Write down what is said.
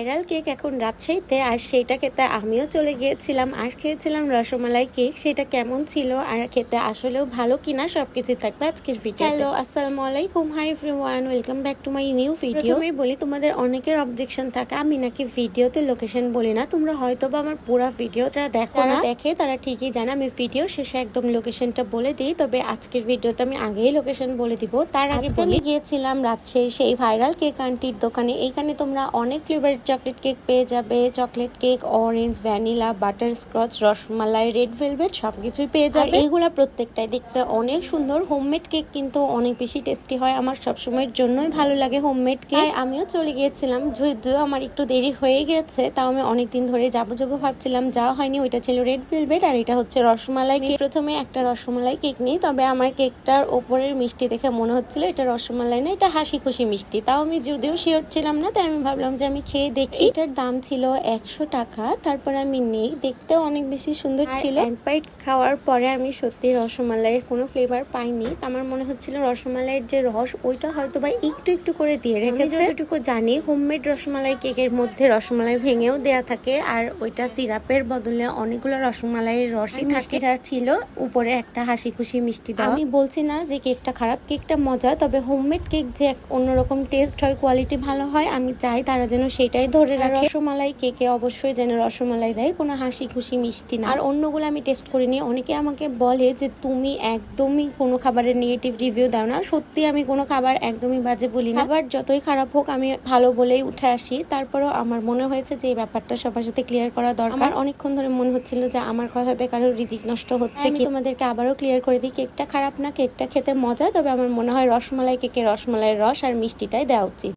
Viral cake এখন রাজশাহীতে, আর সেটা খেতে আমিও চলে গিয়েছিলাম আর খেয়েছিলাম রসমালাই কেক। সেটা কেমন ছিল আর খেতে আসলেও ভালো কিনা সবকিছুই থাকবে আজকের ভিডিও। হ্যালো, আসসালামু আলাইকুম, hi everyone, welcome back to my new video. প্রথমেই বলি, তোমাদের অনেকের অবজেকশন থাকে আমি নাকি ভিডিওতে লোকেশন বলি না। তোমরা হয়তো বা আমার পুরো ভিডিওটা দেখো না, দেখে তারা ঠিকই জানে আমি ভিডিও শেষে একদম লোকেশনটা বলে দিই। তবে আজকের ভিডিওতে আমি আগেই লোকেশন বলে দিব। তার আগে আমি গিয়েছিলাম রাজশাহী সেই ভাইরাল কেক আন্টির দোকানে। এইখানে তোমরা অনেক ফ্লেভারের চকলেট কেক পেয়ে যাবে। Chocolate cake, orange, vanilla, butterscotch, rasmalai, red velvet সবকিছুই পেয়ে যাবে। এইগুলা প্রত্যেকটাই দেখতে অনেক সুন্দর। হোমমেড কেক কিন্তু অনেক বেশি টেস্টি হয়। আমার সবসময়ের জন্যই ভালো লাগে হোমমেড কেক। আমিও চলে গিয়েছিলাম, যদিও আমার একটু দেরি হয়ে গেছে, তাও আমি অনেকদিন ধরে যাবো ভাবছিলাম, যাওয়া হয়নি। ওইটা ছিল রেড ভেলভেট আর এটা হচ্ছে রসমালাই কেক। প্রথমে একটা রসমালাই কেক নিই, তবে আমার কেকটার ওপরের মিষ্টি দেখে মনে হচ্ছিল এটা রসমালাই না, এটা হাসি খুশি মিষ্টি। তাও আমি যদিও শিওর ছিলাম না, তাই আমি ভাবলাম যে আমি খেয়ে দেখি। এটার দাম ছিল 100 টাকা। তারপর আমি নেই, দেখতেও অনেক বেশি সুন্দর ছিল। এক বাইট খাওয়ার পরে আমি সত্যি রসমালাইয়ের কোনো ফ্লেভার পাইনি। আমার মনে হচ্ছিল রসমালাইয়ের যে রস ওইটা হয়তো বা একটু একটু করে দিয়ে রেখেছে। যতটুকু জানি হোমমেড রসমালাই কেকের মধ্যে রসমালাই ভেঙেও দেয়া থাকে, আর ওইটা সিরাপের বদলে অনেকগুলো রসমালাইয়ের রসই থাকে। আর ছিল উপরে একটা হাসি খুশি মিষ্টি দেওয়া। আমি বলছি না যে কেকটা খারাপ, কেকটা মজা। তবে হোমমেড কেক যে অন্যরকম টেস্ট হয়, কোয়ালিটি ভালো হয়, আমি চাই তারা যেন সেটাই ধরে রাখে। রসমালাই কেকে অবশ্যই যেন রসমালাই দেয়, কোনো হাসি খুশি মিষ্টি না। আর অন্যগুলো আমি টেস্ট করিনি। অনেকে আমাকে বলে যে তুমি একদমই কোনো খাবারের নেগেটিভ রিভিউ দাও না। সত্যি আমি কোনো খাবার একদমই বাজে বলি না। খাবার যতই খারাপ হোক আমি ভালো বলেই উঠে আসি। তারপরেও আমার মনে হয়েছে যে এই ব্যাপারটা সবার সাথে ক্লিয়ার করা দরকার। আমার অনেকক্ষণ ধরে মনে হচ্ছিল যে আমার কথাতে কারোর রিজিক নষ্ট হচ্ছে। আমি তোমাদেরকে আবারও ক্লিয়ার করে দিই, কেকটা খারাপ না, কেকটা খেতে মজা। তবে আমার মনে হয় রসমালাই কেকে রসমালাইয়ের রস আর মিষ্টিটাই দেওয়া উচিত।